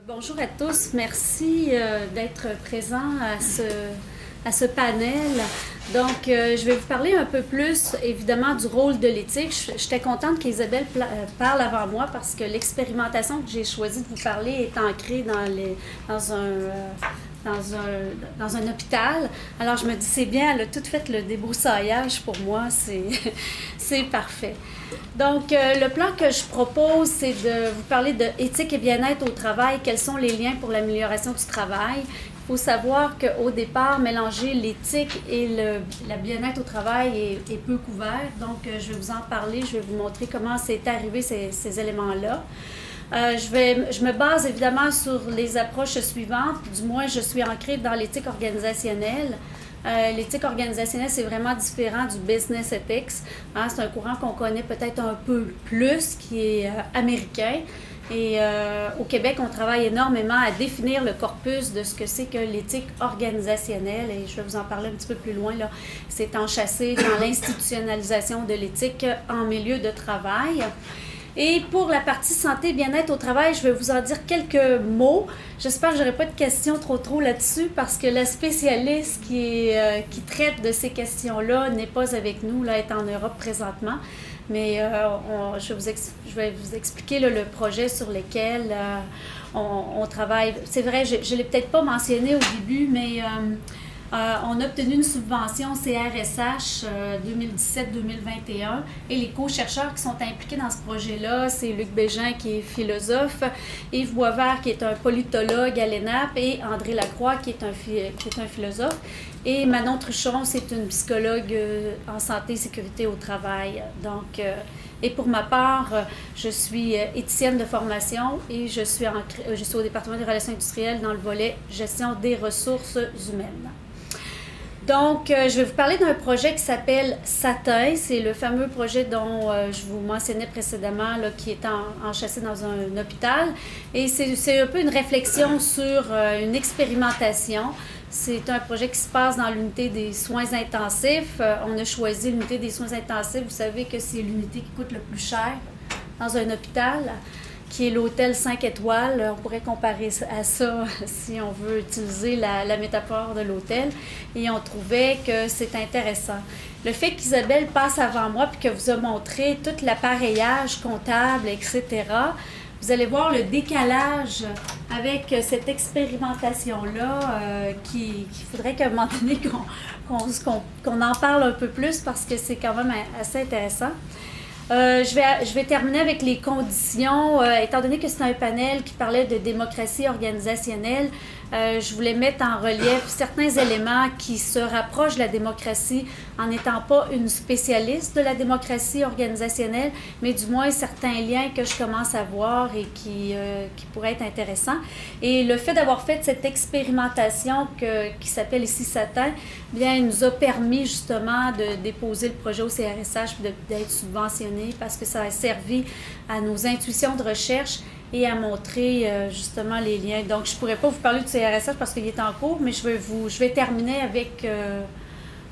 Bonjour à tous, merci d'être présents à ce panel. Donc, je vais vous parler un peu plus, évidemment, du rôle de l'éthique. J'étais contente qu'Isabelle parle avant moi parce que l'expérimentation que j'ai choisi de vous parler est ancrée dans un hôpital. Alors, je me dis, c'est bien, elle a tout fait le débroussaillage pour moi, c'est parfait. Donc, le plan que je propose, c'est de vous parler de éthique et bien-être au travail. Quels sont les liens pour l'amélioration du travail? Il faut savoir qu'au départ, mélanger l'éthique et le bien-être au travail est peu couvert. Donc, je vais vous en parler, je vais vous montrer comment c'est arrivé ces éléments-là. Je me base évidemment sur les approches suivantes, du moins je suis ancrée dans l'éthique organisationnelle. L'éthique organisationnelle, c'est vraiment différent du business ethics. Hein, c'est un courant qu'on connaît peut-être un peu plus, qui est américain. Et au Québec, on travaille énormément à définir le corpus de ce que c'est que l'éthique organisationnelle. Et je vais vous en parler un petit peu plus loin, là. C'est enchâssé dans l'institutionnalisation de l'éthique en milieu de travail. Et pour la partie santé et bien-être au travail, je vais vous en dire quelques mots. J'espère que je n'aurai pas de questions trop là-dessus parce que la spécialiste qui traite de ces questions-là n'est pas avec nous, là, elle est en Europe présentement. Mais je vais vous expliquer là, le projet sur lequel on travaille. C'est vrai, je ne l'ai peut-être pas mentionné au début, mais on a obtenu une subvention CRSH 2017-2021 et les co-chercheurs qui sont impliqués dans ce projet-là, c'est Luc Bégin qui est philosophe, Yves Boisvert qui est un politologue à l'ENAP et André Lacroix qui est un philosophe. Et Manon Truchon, c'est une psychologue en santé et sécurité au travail. Donc, et pour ma part, je suis éthicienne de formation et je suis au département des relations industrielles dans le volet gestion des ressources humaines. Donc, je vais vous parler d'un projet qui s'appelle Satin. C'est le fameux projet dont je vous mentionnais précédemment, là, qui est enchâssé dans un hôpital. Et c'est un peu une réflexion sur une expérimentation. C'est un projet qui se passe dans l'unité des soins intensifs. On a choisi l'unité des soins intensifs. Vous savez que c'est l'unité qui coûte le plus cher dans un hôpital, qui est l'hôtel 5 étoiles. On pourrait comparer à ça si on veut utiliser la métaphore de l'hôtel. Et on trouvait que c'est intéressant. Le fait qu'Isabelle passe avant moi puis qu'elle vous a montré tout l'appareillage comptable, etc., vous allez voir le décalage avec cette expérimentation-là qu'il faudrait qu'à un moment donné qu'on en parle un peu plus parce que c'est quand même assez intéressant. Je vais terminer avec les conditions. Étant donné que c'est un panel qui parlait de démocratie organisationnelle, je voulais mettre en relief certains éléments qui se rapprochent de la démocratie en n'étant pas une spécialiste de la démocratie organisationnelle, mais du moins certains liens que je commence à voir et qui pourraient être intéressants. Et le fait d'avoir fait cette expérimentation qui s'appelle ici Satin, bien, il nous a permis justement de déposer le projet au CRSH et d'être subventionné parce que ça a servi à nos intuitions de recherche et à montrer justement les liens. Donc, je ne pourrais pas vous parler du CRSH parce qu'il est en cours, mais je vais terminer avec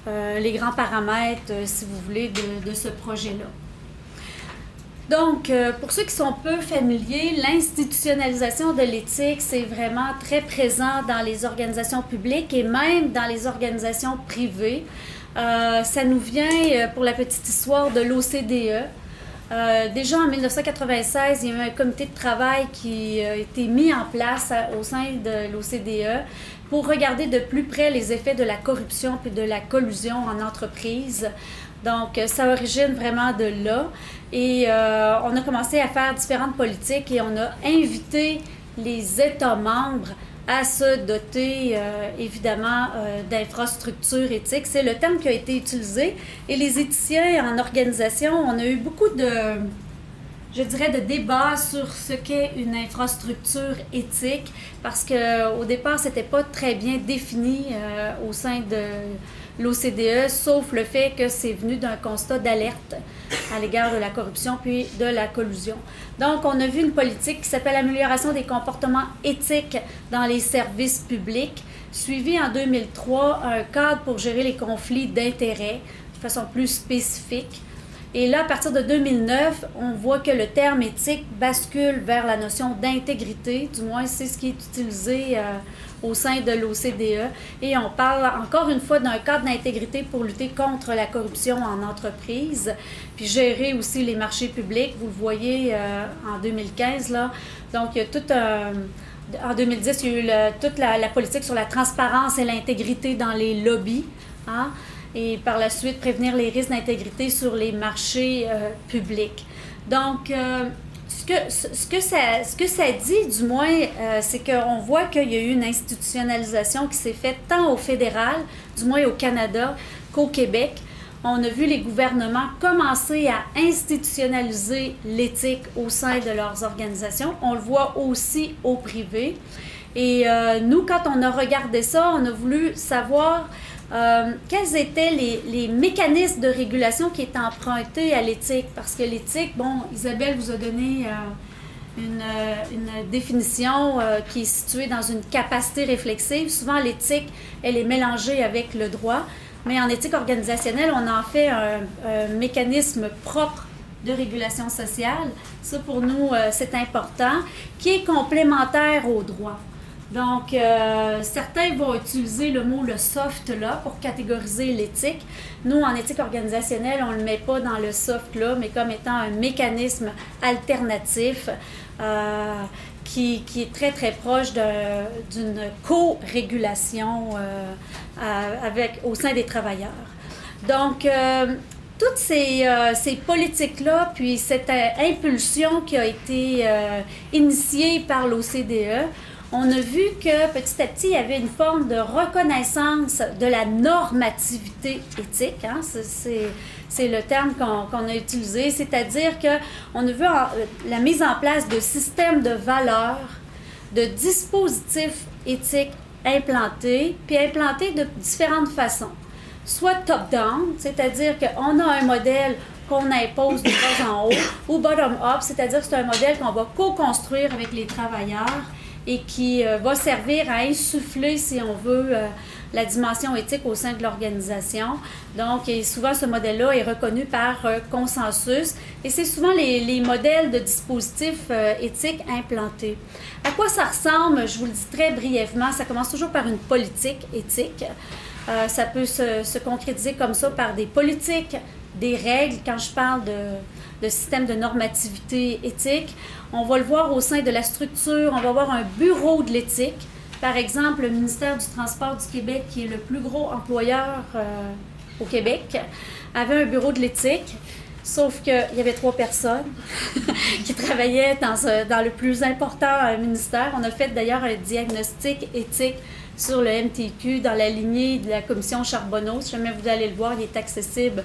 les grands paramètres, si vous voulez, de ce projet-là. Donc, pour ceux qui sont peu familiers, l'institutionnalisation de l'éthique, c'est vraiment très présent dans les organisations publiques et même dans les organisations privées. Ça nous vient, pour la petite histoire, de l'OCDE. Déjà en 1996, il y a eu un comité de travail qui a été mis en place au sein de l'OCDE pour regarder de plus près les effets de la corruption et de la collusion en entreprise. Donc, ça origine vraiment de là. Et on a commencé à faire différentes politiques et on a invité les États membres à se doter, évidemment, d'infrastructures éthiques. C'est le terme qui a été utilisé. Et les éthiciens en organisation, on a eu beaucoup je dirais, de débats sur ce qu'est une infrastructure éthique, parce qu'au départ, c'était pas très bien défini au sein de l'OCDE, sauf le fait que c'est venu d'un constat d'alerte à l'égard de la corruption puis de la collusion. Donc, on a vu une politique qui s'appelle Amélioration des comportements éthiques dans les services publics, suivi en 2003 un cadre pour gérer les conflits d'intérêts de façon plus spécifique. Et là, à partir de 2009, on voit que le terme éthique bascule vers la notion d'intégrité, du moins c'est ce qui est utilisé au sein de l'OCDE. Et on parle encore une fois d'un cadre d'intégrité pour lutter contre la corruption en entreprise, puis gérer aussi les marchés publics. Vous le voyez en 2015, là. Donc, il y a tout un... En 2010, il y a eu toute la politique sur la transparence et l'intégrité dans les lobbies, hein? Et par la suite, prévenir les risques d'intégrité sur les marchés publics. Donc, ce que ça dit, du moins, c'est qu'on voit qu'il y a eu une institutionnalisation qui s'est faite tant au fédéral, du moins au Canada, qu'au Québec. On a vu les gouvernements commencer à institutionnaliser l'éthique au sein de leurs organisations. On le voit aussi au privé. Et nous, quand on a regardé ça, on a voulu savoir quels étaient les mécanismes de régulation qui étaient empruntés à l'éthique. Parce que l'éthique, bon, Isabelle vous a donné une définition qui est située dans une capacité réflexive. Souvent, l'éthique, elle est mélangée avec le droit. Mais en éthique organisationnelle, on en fait un mécanisme propre de régulation sociale. Ça, pour nous, c'est important, qui est complémentaire au droit. Donc, certains vont utiliser le mot « le soft » là pour catégoriser l'éthique. Nous, en éthique organisationnelle, on ne le met pas dans le soft là, mais comme étant un mécanisme alternatif qui est très, très proche d'une co-régulation au sein des travailleurs. Donc, toutes ces politiques-là, puis cette impulsion qui a été initiée par l'OCDE, on a vu que petit à petit, il y avait une forme de reconnaissance de la normativité éthique. Hein? C'est le terme qu'on a utilisé, c'est-à-dire qu'on a vu la mise en place de systèmes de valeurs, de dispositifs éthiques implantés, puis implantés de différentes façons. Soit top-down, c'est-à-dire qu'on a un modèle qu'on impose de bas en haut, ou bottom-up, c'est-à-dire que c'est un modèle qu'on va co-construire avec les travailleurs et qui va servir à insuffler, si on veut, la dimension éthique au sein de l'organisation. Donc, et souvent, ce modèle-là est reconnu par consensus et c'est souvent les modèles de dispositifs éthiques implantés. À quoi ça ressemble? Je vous le dis très brièvement. Ça commence toujours par une politique éthique. Ça peut se concrétiser comme ça par des politiques, des règles. Quand je parle de système de normativité éthique, on va le voir au sein de la structure. On va avoir un bureau de l'éthique. Par exemple, le ministère du Transport du Québec, qui est le plus gros employeur au Québec, avait un bureau de l'éthique, sauf qu'il y avait 3 personnes qui travaillaient dans le plus important ministère. On a fait d'ailleurs un diagnostic éthique sur le MTQ dans la lignée de la commission Charbonneau. Si jamais vous allez le voir, il est accessible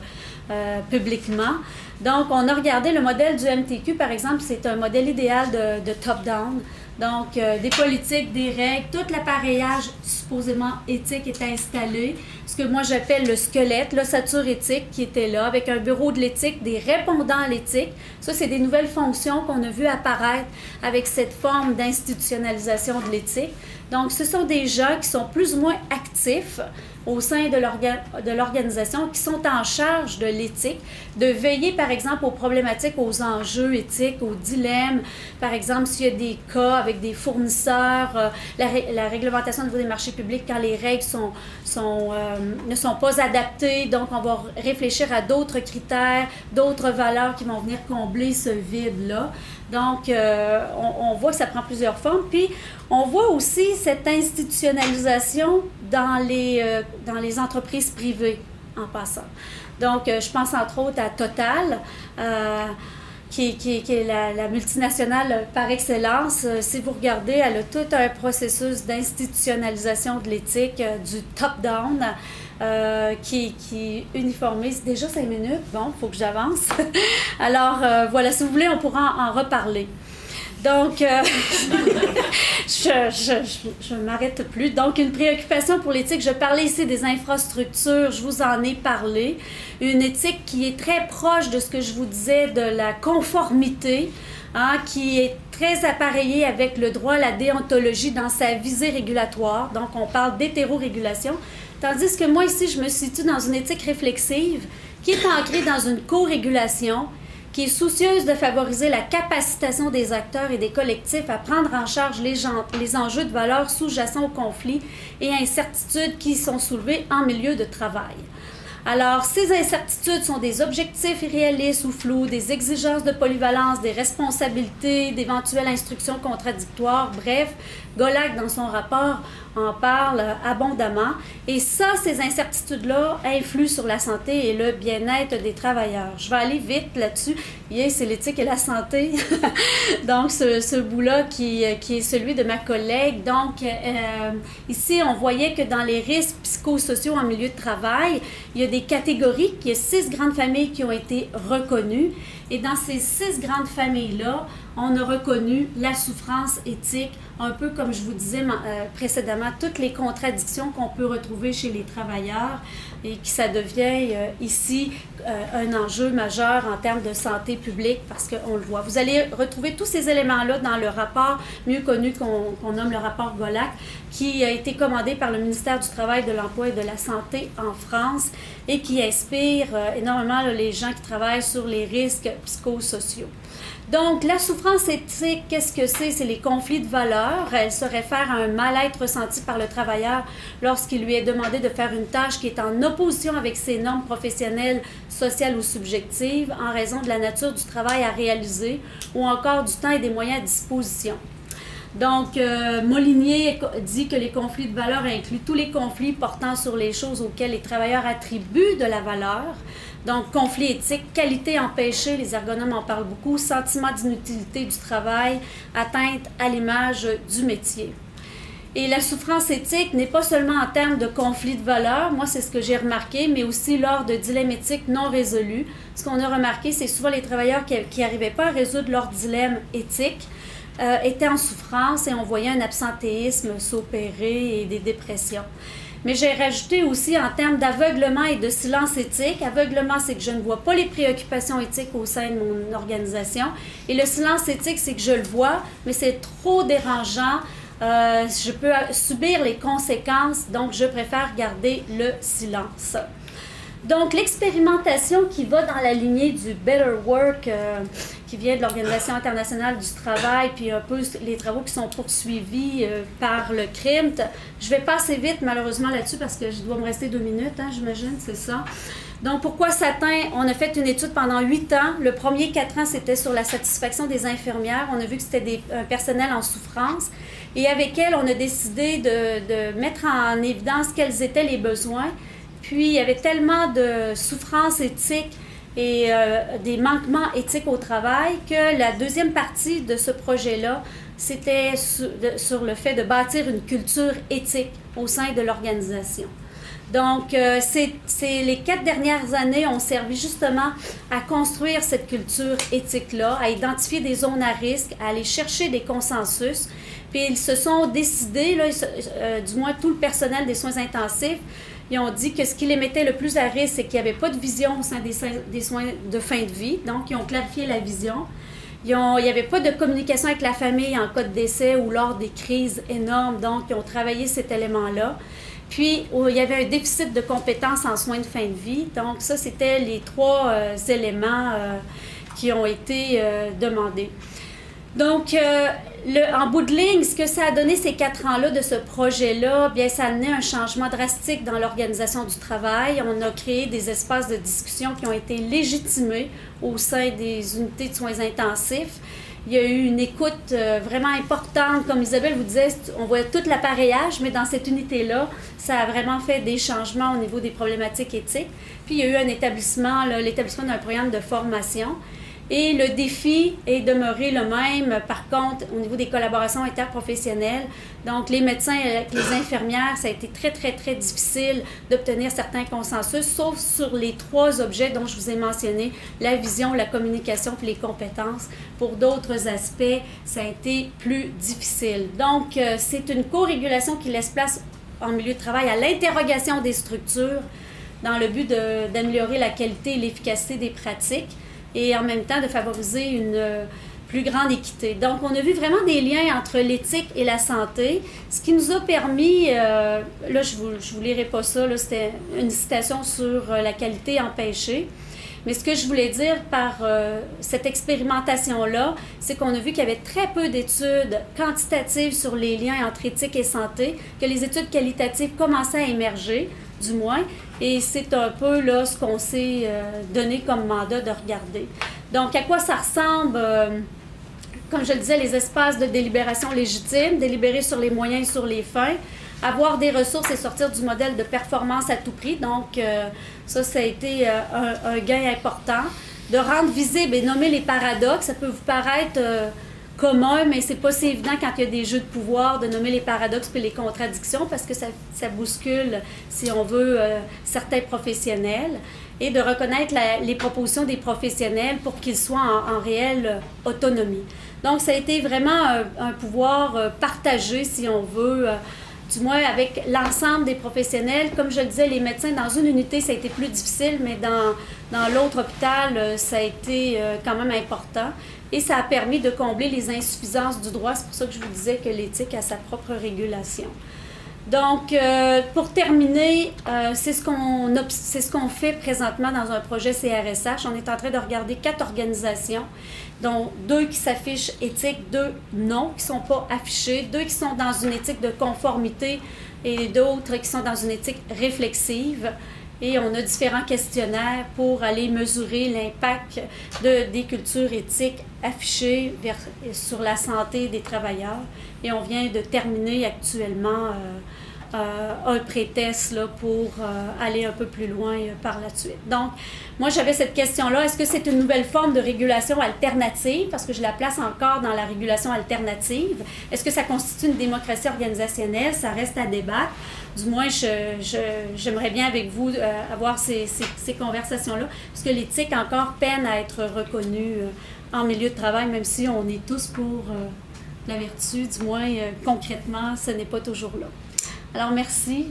publiquement. Donc, on a regardé le modèle du MTQ, par exemple, c'est un modèle idéal de top-down. Donc, des politiques, des règles, tout l'appareillage supposément éthique est installé. Ce que moi j'appelle le squelette, l'ossature éthique qui était là, avec un bureau de l'éthique, des répondants à l'éthique. Ça, c'est des nouvelles fonctions qu'on a vues apparaître avec cette forme d'institutionnalisation de l'éthique. Donc, ce sont des gens qui sont plus ou moins actifs au sein de l'organisation, qui sont en charge de l'éthique, de veiller, par exemple, aux problématiques, aux enjeux éthiques, aux dilemmes. Par exemple, s'il y a des cas avec des fournisseurs, la réglementation au niveau des marchés publics, quand les règles ne sont pas adaptées. Donc, on va réfléchir à d'autres critères, d'autres valeurs qui vont venir combler ce vide-là. Donc, on voit que ça prend plusieurs formes. Puis, on voit aussi cette institutionnalisation dans les entreprises privées, en passant. Donc, je pense entre autres à Total, qui est la multinationale par excellence. Si vous regardez, elle a tout un processus d'institutionnalisation de l'éthique, du top-down, qui uniformise. Déjà 5 minutes, bon, il faut que j'avance. Alors, voilà, si vous voulez, on pourra en reparler. Donc, je ne m'arrête plus. Donc, une préoccupation pour l'éthique. Je parlais ici des infrastructures, je vous en ai parlé. Une éthique qui est très proche de ce que je vous disais de la conformité, hein, qui est très appareillée avec le droit à la déontologie dans sa visée régulatoire. Donc, on parle d'hétérorégulation. Tandis que moi, ici, je me situe dans une éthique réflexive qui est ancrée dans une co-régulation, qui est soucieuse de favoriser la capacitation des acteurs et des collectifs à prendre en charge les enjeux de valeur sous-jacents aux conflits et incertitudes qui sont soulevés en milieu de travail. Alors, ces incertitudes sont des objectifs irréalistes ou flous, des exigences de polyvalence, des responsabilités, d'éventuelles instructions contradictoires, bref, Golac, dans son rapport, en parle abondamment. Et ça, ces incertitudes-là influent sur la santé et le bien-être des travailleurs. Je vais aller vite là-dessus. C'est l'éthique et la santé. Donc, ce bout-là qui est celui de ma collègue. Donc, ici, on voyait que dans les risques psychosociaux en milieu de travail, il y a des catégories, il y a 6 grandes familles qui ont été reconnues. Et dans ces 6 grandes familles-là, on a reconnu la souffrance éthique, un peu comme je vous disais précédemment, toutes les contradictions qu'on peut retrouver chez les travailleurs et que ça devient ici un enjeu majeur en termes de santé publique parce qu'on le voit. Vous allez retrouver tous ces éléments-là dans le rapport mieux connu qu'on nomme le rapport Golac, qui a été commandé par le ministère du Travail, de l'Emploi et de la Santé en France et qui inspire énormément les gens qui travaillent sur les risques psychosociaux. Donc, la souffrance éthique, qu'est-ce que c'est? C'est les conflits de valeurs. Elle se réfère à un mal-être ressenti par le travailleur lorsqu'il lui est demandé de faire une tâche qui est en opposition avec ses normes professionnelles, sociales ou subjectives en raison de la nature du travail à réaliser ou encore du temps et des moyens à disposition. Donc, Molinier dit que les conflits de valeurs incluent tous les conflits portant sur les choses auxquelles les travailleurs attribuent de la valeur. Donc, conflit éthique, qualité empêchée, les ergonomes en parlent beaucoup, sentiment d'inutilité du travail, atteinte à l'image du métier. Et la souffrance éthique n'est pas seulement en termes de conflit de valeurs, moi c'est ce que j'ai remarqué, mais aussi lors de dilemmes éthiques non résolus. Ce qu'on a remarqué, c'est souvent les travailleurs qui n'arrivaient pas à résoudre leurs dilemmes éthiques, étaient en souffrance et on voyait un absentéisme s'opérer et des dépressions. Mais j'ai rajouté aussi en termes d'aveuglement et de silence éthique. Aveuglement, c'est que je ne vois pas les préoccupations éthiques au sein de mon organisation. Et le silence éthique, c'est que je le vois, mais c'est trop dérangeant. Je peux subir les conséquences, donc je préfère garder le silence. Donc, l'expérimentation qui va dans la lignée du Better Work, qui vient de l'Organisation internationale du travail, puis un peu les travaux qui sont poursuivis par le CRIMT. Je vais passer vite, malheureusement, là-dessus, parce que je dois me rester 2 minutes, j'imagine, c'est ça. Donc, pourquoi Satin? On a fait une étude pendant 8 ans. Le premier 4 ans, c'était sur la satisfaction des infirmières. On a vu que c'était un personnel en souffrance. Et avec elles, on a décidé de mettre en évidence quels étaient les besoins. Puis, il y avait tellement de souffrance éthique et des manquements éthiques au travail que la deuxième partie de ce projet-là, c'était sur le fait de bâtir une culture éthique au sein de l'organisation. Donc, les 4 dernières années ont servi justement à construire cette culture éthique-là, à identifier des zones à risque, à aller chercher des consensus. Puis, ils se sont décidés, du moins tout le personnel des soins intensifs, ils ont dit que ce qui les mettait le plus à risque, c'est qu'il n'y avait pas de vision au sein des soins de fin de vie. Donc, ils ont clarifié la vision. Il n'y avait pas de communication avec la famille en cas de décès ou lors des crises énormes. Donc, ils ont travaillé cet élément-là. Puis, il y avait un déficit de compétences en soins de fin de vie. Donc, ça, c'était les 3 éléments qui ont été demandés. Donc, en bout de ligne, ce que ça a donné ces 4 ans-là de ce projet-là, bien, ça a amené un changement drastique dans l'organisation du travail. On a créé des espaces de discussion qui ont été légitimés au sein des unités de soins intensifs. Il y a eu une écoute vraiment importante. Comme Isabelle vous disait, on voit tout l'appareillage, mais dans cette unité-là, ça a vraiment fait des changements au niveau des problématiques éthiques. Puis, il y a eu l'établissement d'un programme de formation. Et le défi est demeuré le même, par contre, au niveau des collaborations interprofessionnelles. Donc, les médecins et les infirmières, ça a été très, très, très difficile d'obtenir certains consensus, sauf sur les 3 objets dont je vous ai mentionné, la vision, la communication puis les compétences. Pour d'autres aspects, ça a été plus difficile. Donc, c'est une co-régulation qui laisse place en milieu de travail à l'interrogation des structures dans le but d'améliorer la qualité et l'efficacité des pratiques, et en même temps de favoriser une plus grande équité. Donc, on a vu vraiment des liens entre l'éthique et la santé, ce qui nous a permis, là, je vous lirai pas ça, là, c'était une citation sur la qualité empêchée. Mais ce que je voulais dire par cette expérimentation-là, c'est qu'on a vu qu'il y avait très peu d'études quantitatives sur les liens entre éthique et santé, que les études qualitatives commençaient à émerger, du moins, et c'est un peu là ce qu'on s'est donné comme mandat de regarder. Donc, à quoi ça ressemble, comme je le disais, les espaces de délibération légitime, délibérer sur les moyens et sur les fins, avoir des ressources et sortir du modèle de performance à tout prix. Donc, ça a été un gain important. De rendre visible et nommer les paradoxes, ça peut vous paraître commun, mais c'est pas si évident quand il y a des jeux de pouvoir de nommer les paradoxes et les contradictions parce que ça bouscule, si on veut, certains professionnels. Et de reconnaître les propositions des professionnels pour qu'ils soient en réelle autonomie. Donc, ça a été vraiment un pouvoir partagé, si on veut, du moins avec l'ensemble des professionnels. Comme je le disais, les médecins, dans une unité, ça a été plus difficile, mais dans l'autre hôpital, ça a été quand même important. Et ça a permis de combler les insuffisances du droit. C'est pour ça que je vous disais que l'éthique a sa propre régulation. Donc, pour terminer, c'est ce qu'on fait présentement dans un projet CRSH. On est en train de regarder 4 organisations, dont 2 qui s'affichent éthiques, 2 non, qui ne sont pas affichées, 2 qui sont dans une éthique de conformité et d'autres qui sont dans une éthique réflexive. Et on a différents questionnaires pour aller mesurer l'impact des cultures éthiques affichées sur la santé des travailleurs. Et on vient de terminer actuellement un pré-test là, pour aller un peu plus loin par la suite. Donc, moi, j'avais cette question-là. Est-ce que c'est une nouvelle forme de régulation alternative? Parce que je la place encore dans la régulation alternative. Est-ce que ça constitue une démocratie organisationnelle? Ça reste à débattre. Du moins, j'aimerais bien avec vous avoir ces conversations-là, parce que l'éthique encore peine à être reconnue en milieu de travail, même si on est tous pour la vertu, du moins concrètement, ce n'est pas toujours là. Alors, merci.